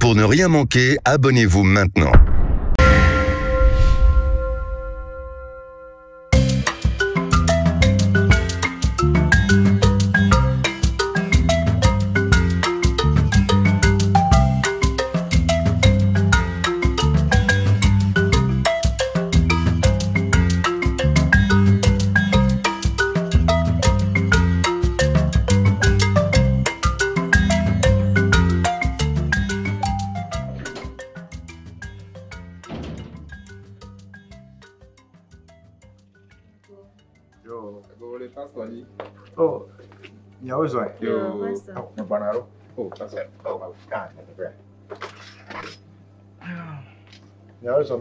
Pour ne rien manquer, abonnez-vous maintenant. Oh, ya uso eh. Yo, No panaro. oh, that's it. Oh, ah, ya uso.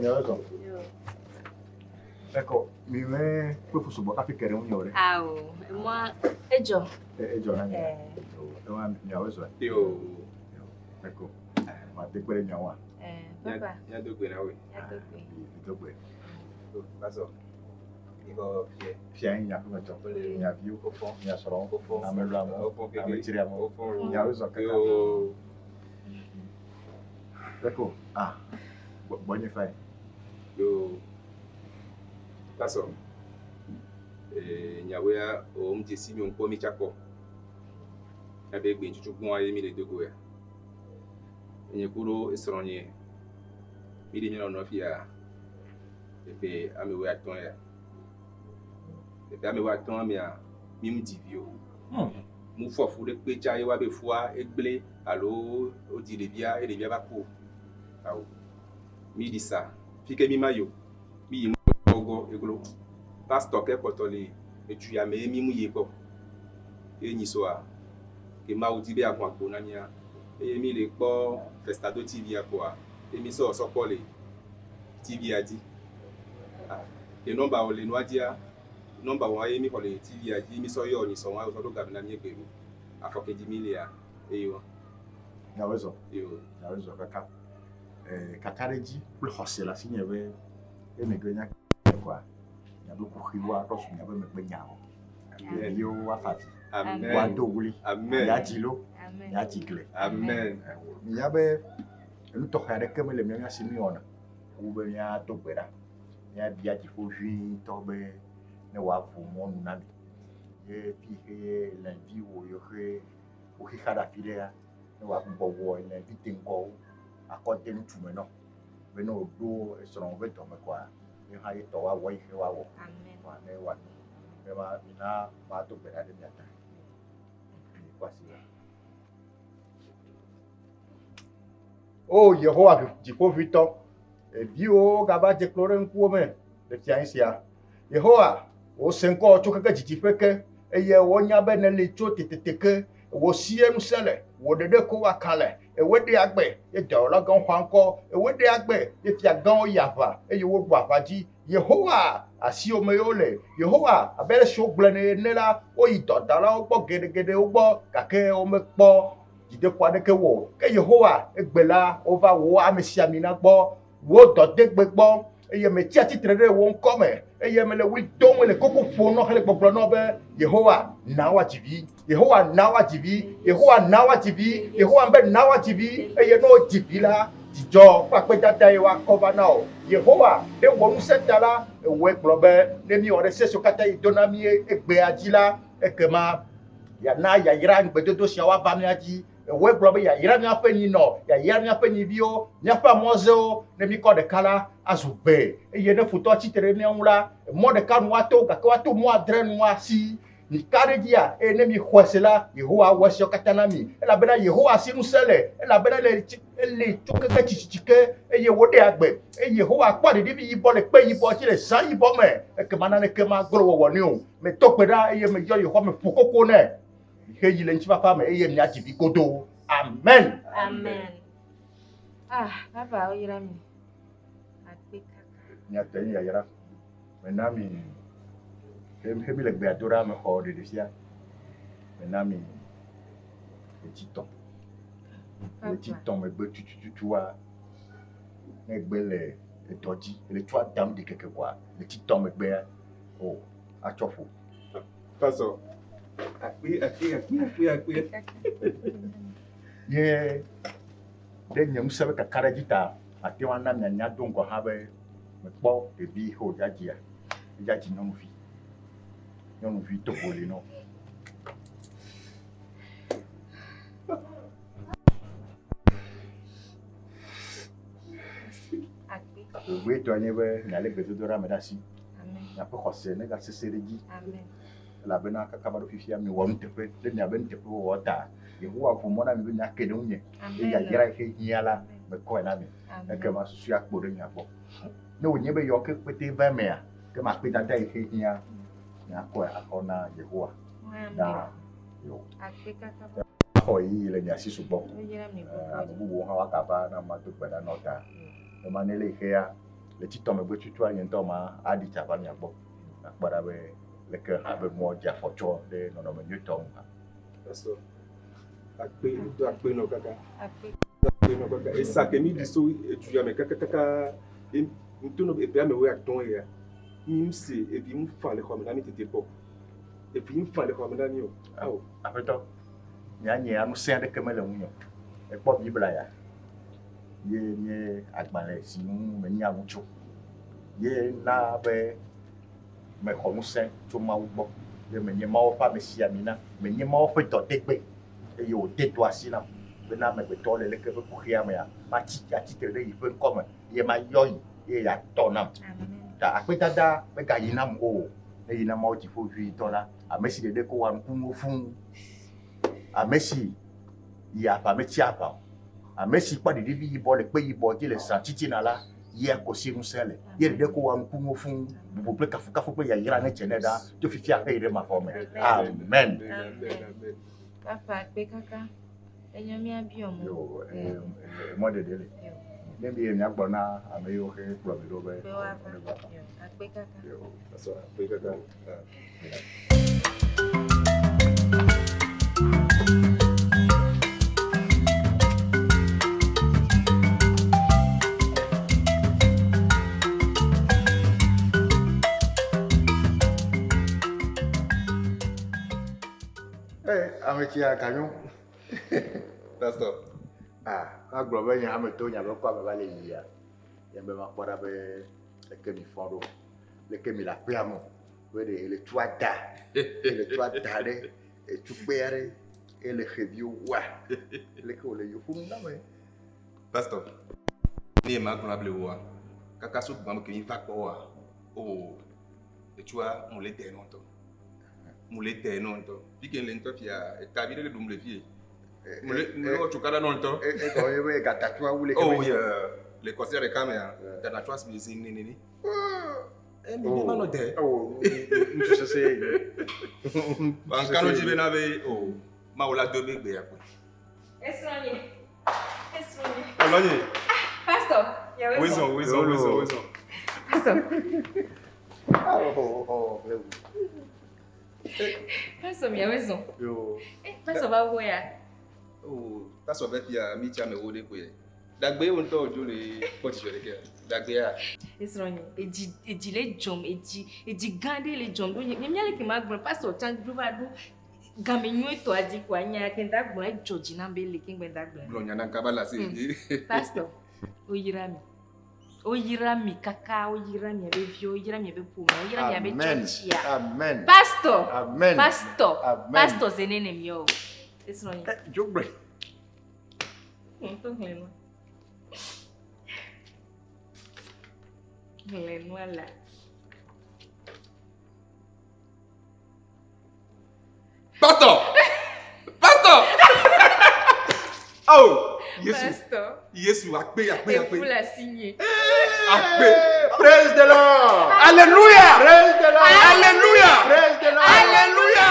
Ecco, mi me poi fosse buona che era un ore. Ah, moi, e Gio. E giornata. No, ya uso. Yo, Ecco. Ma te quelle nyawa. Papa. ya do gwe na we. Ito kwe. Oh, that's all. Iko pie. Fian ya ko to. Ya view ko fo, ya soro ko fo. Amelu amo. Ametiri amo. Ya uso kaka. Yo, Ecco. Ah. Bonne fai. yo. That's all. Nyawe ya o mje si mi onko mi chako. Abe gbe chuchu gun aye mi le dogo ya. Enye kuro esronye. Mi de mi no fia. Epe amewe aton ya. Epe amewe aton mi a mi mu divio. Mu fofu de pe cha ye wa be fua egble alo o di le bia e le bia ba ko. Awo. Mi di sa. Fike mi mayo. Mi mu ogo eglo. Pastor ke potole etu ya me mi mu ye ko. Enyi so a ke ma odi be akon agbo na ni a. E mi le po Festado TV akwa. E mi so pole TV adi. Ke number o le no adia. Number wa ye mi ko le TV adi mi so yo ni so wa so do ga na mi egbe mi. Afokeji mi le a. Eyo. Ya uso. Yo. Ya uso kaka. Kakareji plus hosela sinyewe emegenya kwa. Ya do kuhiwa to sunya be megbe nyawo. Yo wa fati. Amen. Wa do wuli. Amen. Ya jilo. Amen. Ya jigle. Amen. Mi ya be enu to khare kemele mi ya simiona. Ube ya to gbera. Ya bia ti fo jui to be ne wa fu mo na mi. Ye pi ke lundi wo yo ke o ki khada file ya. Ne wa bo wo ne bitin ko akote ntu me no. Be no do esron ve to me kwa. Ni ha yi to wa wo yi wa wo. Amen. Wa ne wa. Me ma mina ma to gbera de mi ata. Kwa si. Oh, Yehowa, Jipovito, et Dio Gaba de Clorencuome, le Tiansia. Yehowa, o Senko, Choka Jifeke, et ye wonya benelli choteteke, wo siem sele, wo de ko wakale, et wo de agbe, et de la gon hanko, et wo de agbe, et fiagan yava, et you would wafaji, Yehowa, asio meole, Yehowa, a belle show blene nela, o ito, dala o gede ubo, kake o mekbo. Jide kwa de ke wo ke Yehowa egbela ova wo amesiamina gbo wo dode gbegbo eye me ti atitre de wo nko me eye me le wi do mo le koko fo no hele gbogbo no be Yehowa nawa TV Yehowa nawa TV Yehowa nawa TV Yehowa mbe nawa TV eye no TV la tijo pape dada e wa cover now Yehowa de wo nu setala e wo egbo be ne mi ore seso kata idonami egbe ajila ekema ya na ya ira ngbedodo sia wa ba mi aji we globe ya ira mi afeni no ya ira mi afeni bio mi afa mozeo ne mi ko de kala azube eye ne futo chitere mi onla mo de kan wato ka wato mo adre no asi ni kare dia e ne mi khwesela Yehowa wasio katanami e la bena Yehowa sinu sele e la bena le chukeke chichike eye wode agbe e Yehowa pa de bi yibo le pe yibo ti le san yibo me e ke manane ke ma gro wo ni o me tokpeda eye me yo Yehowa me fukoko ne Heji le nchifa fama eye mi ajibi kodo. Amen. Amen. Ah, papa o yira mi. Akpeka. Ni ateni ya yira. Menami hemi le gbe adora me ho de sia. Menami etiton. Etiton me gbe tututua. Me gbe le etoji, le tua dam de keke kwa. Le titon me gbe oh, achofo. Pastor. Akpi. Ye de nyem sebe kakara dzita ate wana mianya do ŋgɔ hã be mekpɔ ɖevi ho dzadzia dzadzi nyɔnuvi toboli no we to anye be nyale gbedodoɖa me ɖe asi miaƒe xɔse ne gasese ɖe dzi elabena kaka va ɖo fifia mi wɔ nuteƒe ɖe miabe nuteƒe wɔwɔ ta Yehowa ƒo mɔ na mi be miake ɖe ŋunye eye yayra yi ke hiã la mekɔe na mi ekema susu akpo ɖe mia gbɔ ne wònye be yɔ ke kpete va emea ke makpe dada yi ke hiã miakɔe axɔ na Yehowa na yo xɔ yi le mia si sugbɔ ame bubuwo hã woagava na mado gbe ɖa nɔ ta ema ne le yi kea le titɔ megbe tutua nye ŋutɔ ma aɖi tsa va mia gbɔ akpɔ ɖa be leke abe mɔ dze afɔtsɔ ɖe nɔnɔme nyuitɔ ŋu hã. Pastor, akpe nɔ kaka. Akpe nɔ kaka. Esa ke mi di so etuya me kaka ntono ebe ame wo atɔn ya. Mi se ebi mu fa le xɔ me na mi tete kɔ. Ebi mu fa le xɔ me na mi o. Awo. Aƒetɔ, nye anusẽ aɖeke mele ŋu nyɔ. Ekpɔ Bibla ya. Ye nye agbalẽ si ŋu menya ŋu tso. Ye na be mexɔ ŋusẽ tso Mawu gbɔ. Ye menye Mawu ƒe amesiamina, menye Mawu ƒe dɔdegbe eye wòde to asi nam bena amegbetɔ le leke ƒe kuxia mea atsitre ɖe yi ƒe ŋkɔ me ye mayɔ yi ye yeatɔ nam. Ta akpedada megayi nam o ne yi na Mawu Dziƒoʋĩtɔ la ame si ɖeɖe ko wɔ nukunuwo fũu, ame si yi aʋa metsi aʋa o, ame si kpɔ ɖeɖivi yibɔ le kpe yibɔ dzi le zã titina la yea kosi ŋusẽ le ye ɖeɖe ko wɔ nukunuwo fũu bubu kple kafukafu kple yayra ne dze ne ɖa tso fifia heyi ɖe mavɔ me. Amen. Papa akpe kaka enyo miabio mo. Yo mɔ ɖeɖe le ne mi ye miagblɔ na ame yiwo ke kplɔ mi ɖo be akpe kaka. yo Pastor, akpe kaka. Ametsia ganyo. Pastor. Agblɔ be nye hame to nya be kɔ ame va le yia. Ye be makpɔ ɖa be leke mi fɔ ɖo. Leke mi le aƒea me. Be ɖe ele tu ada. Ele tu ada ɖe etukpe aɖe ele xeviwo wa. Leke wòle yo ƒom na me. Pastor. Ne ma gblɔ able woa. Kaka so gbam ke mi va kpɔ wa. O etsua mo le de no to. Mulete non to pike le nto fia tabi le dum le fie mule o chukada non to ko yebe gatatua wule oh yeah le conseil de caméra ta na choix mi zin ni mi ma no de oh ntu se se ban kanu jibe na be oh ma wala do be gbe ya ko Esronye olonye pastor ya wezo pastor oh pastor mi awezo yo pastor ba wo ya oh pastor be fia mi cha me wo de ko ye dagbe won to ojo le poti jore ke dagbe ya Esronye eji le jom eji gande le jom do mi ale ke ma gbon pastor chan do ba do game nyu to adi ko anya ke nda gbon e joji na be le ke ngbe nda gbon blonya na kabala se pastor oyirami kaka oyirami abe vi oyirami abe poma oyirami abe churchia amen pastor amen pastor zenene mio Esronye jogbe to heno ala Pastor oh Yesu akpe fula signé akpe praise the Lord Alléluia praise the Lord Alléluia praise the Lord Alléluia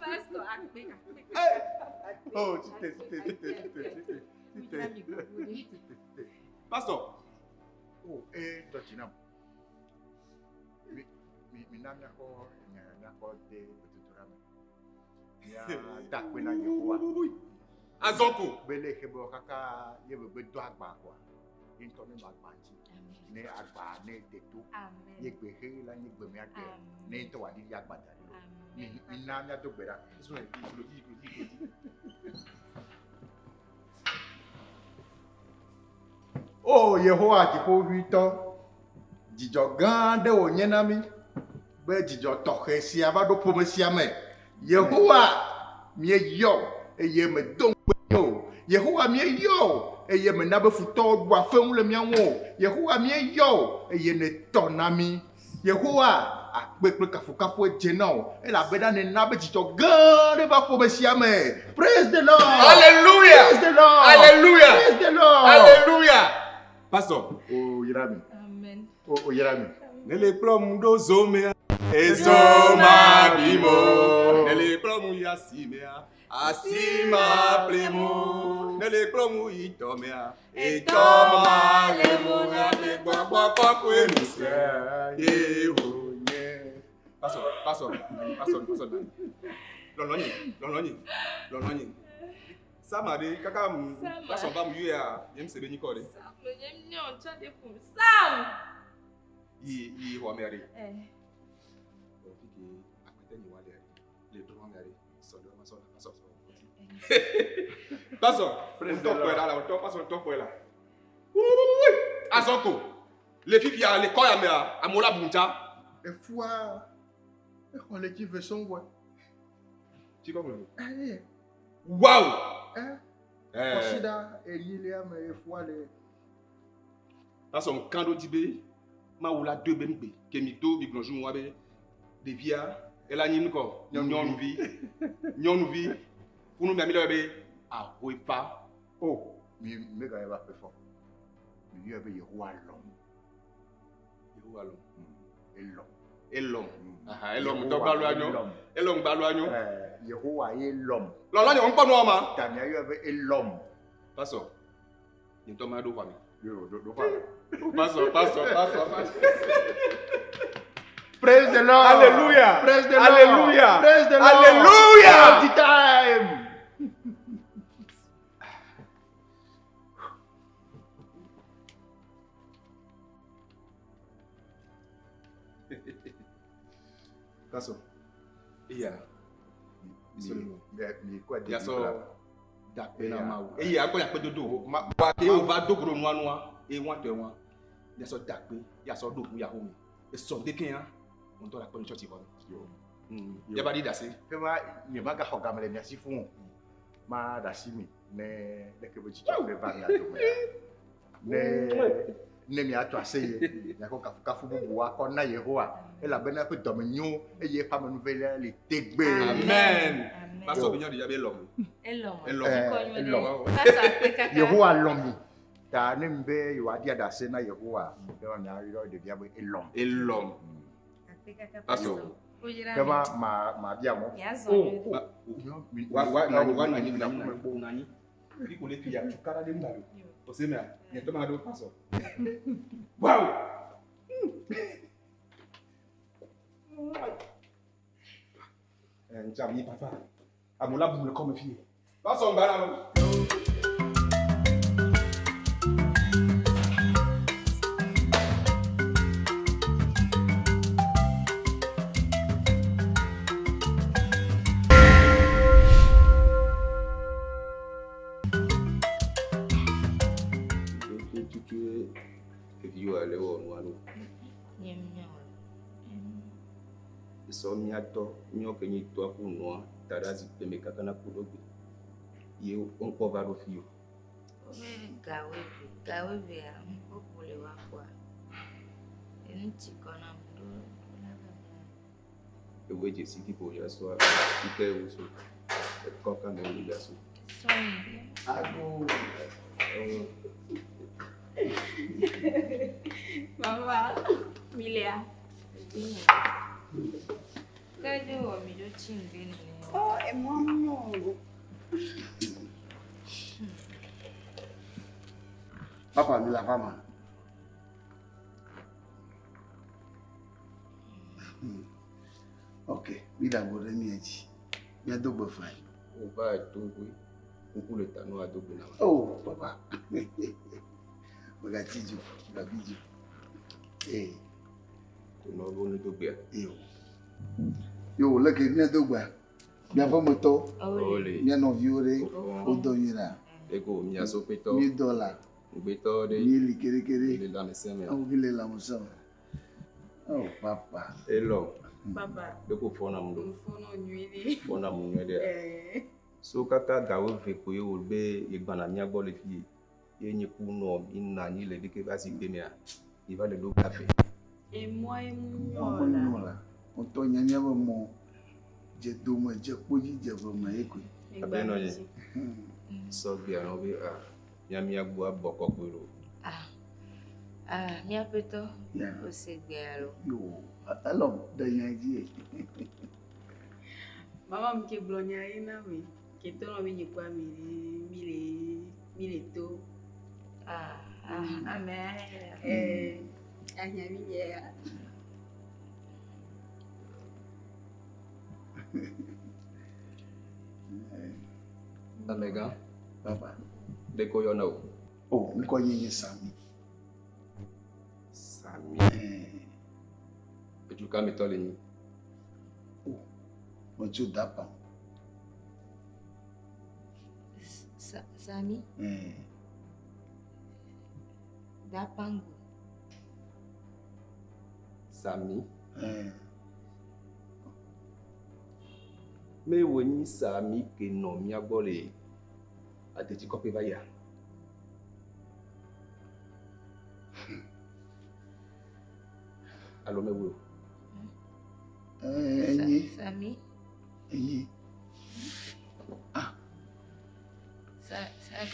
pastor akpe oh Pastor oh dochinam mi namya ko de betuturame ya dakwena Yehowa azonko bele hebo kaka ye be do agba kwa into mi magbanji ne agba ne deto ye gbe he la ye gbe mi age ne to wadi ya agba dare mi namya do gbera Isso é Oh, Yehowa Dziƒoʋĩtɔ, dzidzɔ gã aɖe wònye na mí be dzidzɔ tɔxɛ sia va ɖo ƒome sia me. Yehowa míeyɔ eye medo ŋugbe o. Yehowa míeyɔ eye mena be futɔwo ɖua feŋu le mía ŋu o. Yehowa míeyɔ eye netɔ na mí. Yehowa akpe kple kafukafu edze na o elabena nena be dzidzɔ gã aɖe va ƒome sia me. Praise the Lord. Hallelujah. Praise the Lord. Hallelujah. Praise the Lord. Hallelujah. Pastor. Oh, Yerami. Amen. Oh, Yerami. Nele plomu do zomea. Ezoma bimo. Nele plomu yasimea. Asima plemu. Nele plomu itomea. Itoma lemu. Nele gbogbo koko enuse. Yehonye. Pastor. Lolonyi. Samade kaka pastor ba mu ya yem sebe ni kode. Sam, yem nyon chade pour Sam. Yi ho meri. Pastor, top là. Azoko. Les filles à l'école à Mola Bunta. Et foi, on les qui veut son voix. Tu comprends? Allez. Wow! Considère Elilia mais foi les. Pastor, quand on dit ma ou la deux benbe, kemito, mi blonjou moi be, de via, et la nyim ko, nyon vi, pour nous m'améliorer be, ah, oui pas. Oh, mais gars va faire fort. Mais il y avait Yehowa l'homme. Elom. Ah, elom to baluanyo. Elom baluanyo. Yehowa est l'homme. Lolo on pas noir ma. Tania il y avait l'homme. Pastor. Ni to ma do kwa mi. Pastor. Praise the Lord. Hallelujah. Praise the Lord. Hallelujah. Praise the Lord. Hallelujah. All the time. Pastor. Iya. Ya so da pena ma. Iya ko ya pe dodo. Ma ke o va dogoro nu anu e won te won. Ya so da pe, ya so dogun ya homi. E so de kin ya. On to la pe church ko. Ya ba di dase. Ke ma ye ma ga hoga mele merci fun. Ma dasi mi ne ke bo chi cho fe va ya to me. Ne mi ato aseye na ko kafu bubu wa ko na Yehowa e la bena pe do me nyu e ye pa me nouvelle le tegbe. Amen. Pastor bi nyon de jabe lom. Elom. Yehowa lomi. Ta ne mbe yo adi adase na Yehowa. Be wa mi ari ro de bia bo elom. Pastor. Kama ma bia mo. Wa na ni na ni. Bi ko le fi ya tukara de mbalo. Osema, ni toma do pastor. Wow! Njami papa. Amola bu le comme fille. Pastor mbala. So miato nyo ke ni to ku no tarazi peme kakana ku dogo ye on ko va ro fio gawe be o pole wa kwa enti kona ndo la ga e weje siki po ya so ike uso e ko ka no ya so ago mama milia Kaje wa mijo chingeni. Oh, emano. Papa mi la fama. Ok, mi da bo mi eji. Mi adogbo fine. O ba dogbo. Nku le tanu adogbo na. Oh, papa. Oga tiju, oga biju. No bo ni dogbe. Yo, look at me dogba. Mi afomoto. Ole. Mi no viore. O do yira. Ego mi aso peto. $1,000. Beto de. Mili kere kere. Il est dans les semaines. Oh, il est là, mon sang. Oh, papa. Hello. Papa. De ko fona mundo. Mfono nyuili. Fona mundo de. So kaka gawo fe ko yo be igbana mi agbo le fi. Ye ni ku no ina ni le dike ba si gbe mi a. Il va le do café. Et moi et Oh, mon non là. On to nyanya ba mo. Je do mo je poji je ba ma ekwe. Abe no ye. So bi an obi a. Ya mi agbo aboko pero. Mi apeto. Yeah. O se gbe alo. Yo, alors da nyaji. Mama mke blonya ina we. Keto no binyi kwa mile to. Amen. Anya biye. Amega. Papa. De ko yo na o. Oh, nko yenye Sami. Sami. Eju ka mi to le ni. Oh. Mo ju dapa. Sami. Dapango. Sami. Me wo ni Sami ke no mi agbo le. Ate ti ko pe baya. Alo me wo. Sami. Enyi.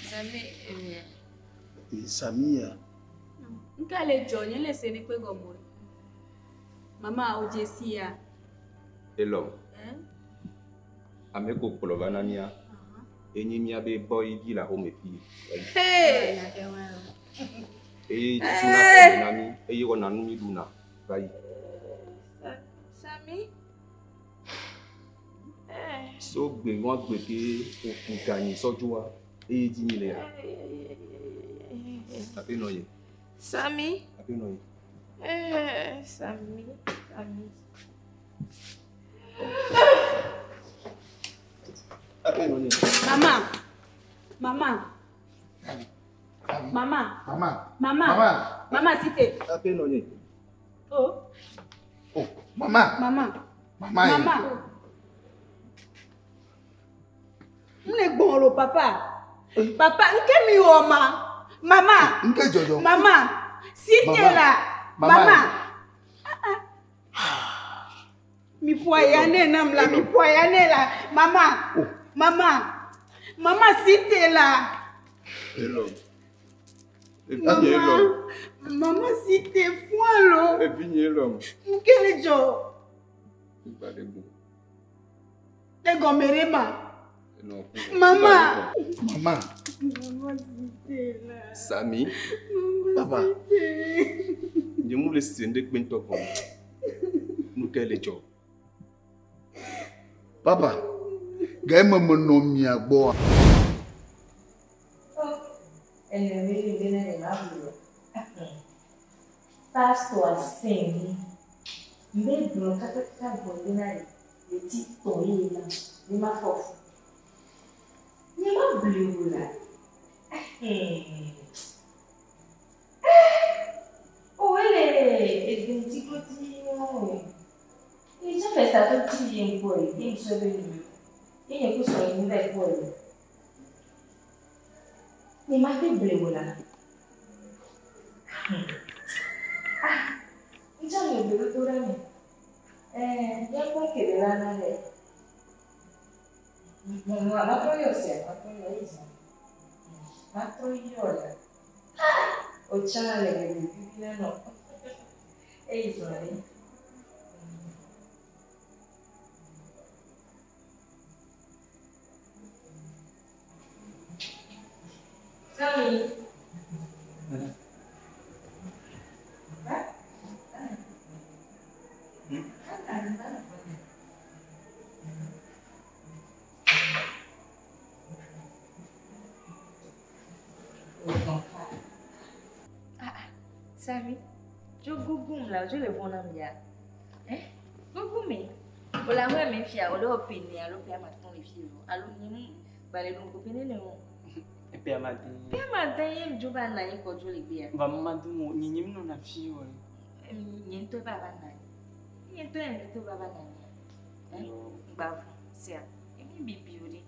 Sami. Sami ya. Nka le jonye le se ni pe gomo. Mama ojesi ya. Hello. Ame ko poloba na mia. Enyi mia be boy di la home fi. Hey. Tuna na mi. Eyi ko na nu mi duna. Bai. Sami. So gbe won gbe ke o gayin soju wa. Eyi di mi le ya. Ape no ye. Sami. Ape no ye. Sami. Ape no ye. Mama site. Ape no ye. Oh. Oh, mama. Mne gboro papa. Papa, nke mi oma. Mama. Nke jojo. Mama. Site la. Mama. Mi poyane nam la, mi poyane la. Mama. Oh. Mama site la. Hello. Mama site foilo. Hello. Mkele jo. Ibadegu. Ego merema. No. Mama. Mama. Mama site la. Sami. Papa. Je mu le sende kwento ko. Nu kele jo. Papa. Ga mo no mi agbo. Pastor assim, mesmo kata bondina le tito ina ni mafofu ni mablula oh ele identico ti no e já fez a tudo em boi tem sobre tem é que só em bem boi ni mablula Então eu digo tudo a mim. Já qualquer lá na lei. Não apoio você, apoio isso. Apoio olha. O chale que vive não. É isso aí. Sami. Sami, je gougou là, je le vois dans bien. Gougou mais, on l'a même fait, on l'a opéné, on l'a fait maintenant les filles. Alors nous, bah les longs opéné non. Père Madin. Père Madin, il me joue à naïe pour jouer les bières. Va Madou, ni non na fille. Ni toi baba naïe. Ni toi ni toi baba naïe. Bah, c'est ça. Et mi bibi odi.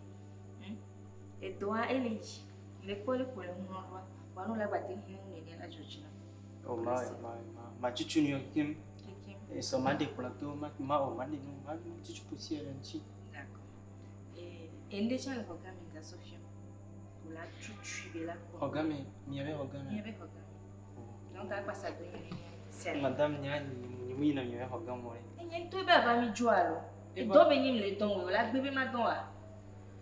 Et toi, elle est. Les poils pour le monde. Wano la bati ni la Georgina. Oh ma chuchu ni kim. Et so ma de plateau ma o ma de no ma chuchu poussi elle nti. D'accord. Et ndécha le programme de Sophia. Pour la chuchu bela. Programme mi avait programme. Mi avait programme. Donc à quoi ça doit c'est madame ni oui na mi avait programme moi. Et ni toi baba mi joalo. Et do benim le ton la bébé ma don wa.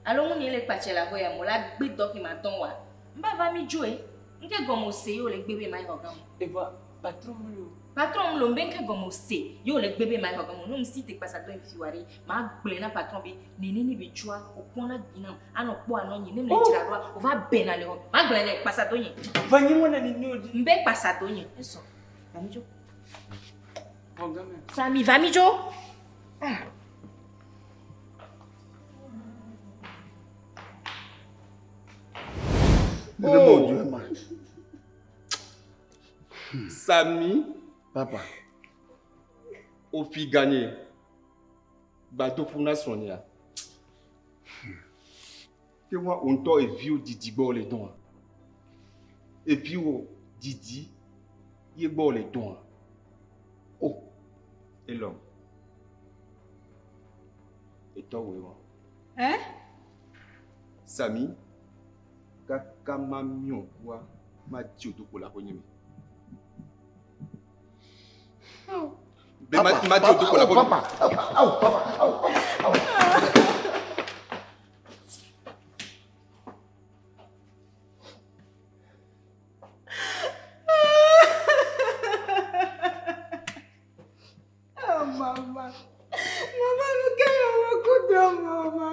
Alors on y le patche la boya mo la gbe do ki ma don wa. Baba mi jouer. Nke gomo se yo le bébé ma programme. Et va patron lo mbenke gomo se yo le bébé ma programme. No msi te pasa do mfiwari. Ma gble na patron bi nini bi chua opona ginam. Ano po ano nyi nem le tira do o va bena le ho. Ma gble le pasa do nyi. Va nyi wona ni no di. Mbe pasa do nyi. Eso. Va mi jo. Programme. Sami va mi jo. Ah. Oh. Sami, Papa. au fi gagné. Bateau fondation ya. Que moi on t'a vu Didi bord les dons. Et puis Didi, il bord les dons. Oh, et l'homme. Et toi oui. Hein? Sami, kaka mamion quoi, ma tioto pour la poignée. Papa. Oh, maman. Maman, look at your good mama.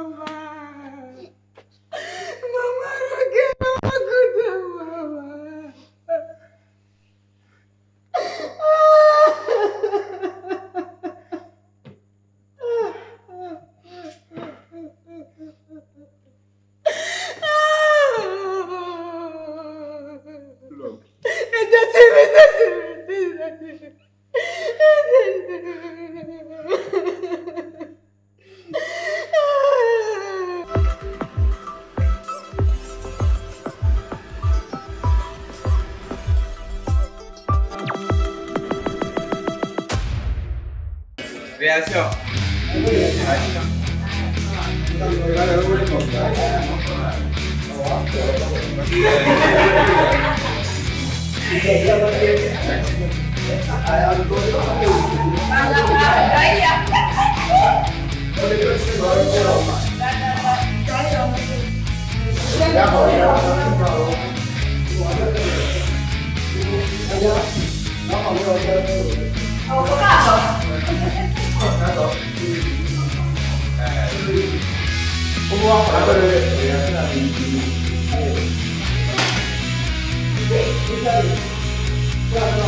Mama, look at your good mama. Réaction. Papa.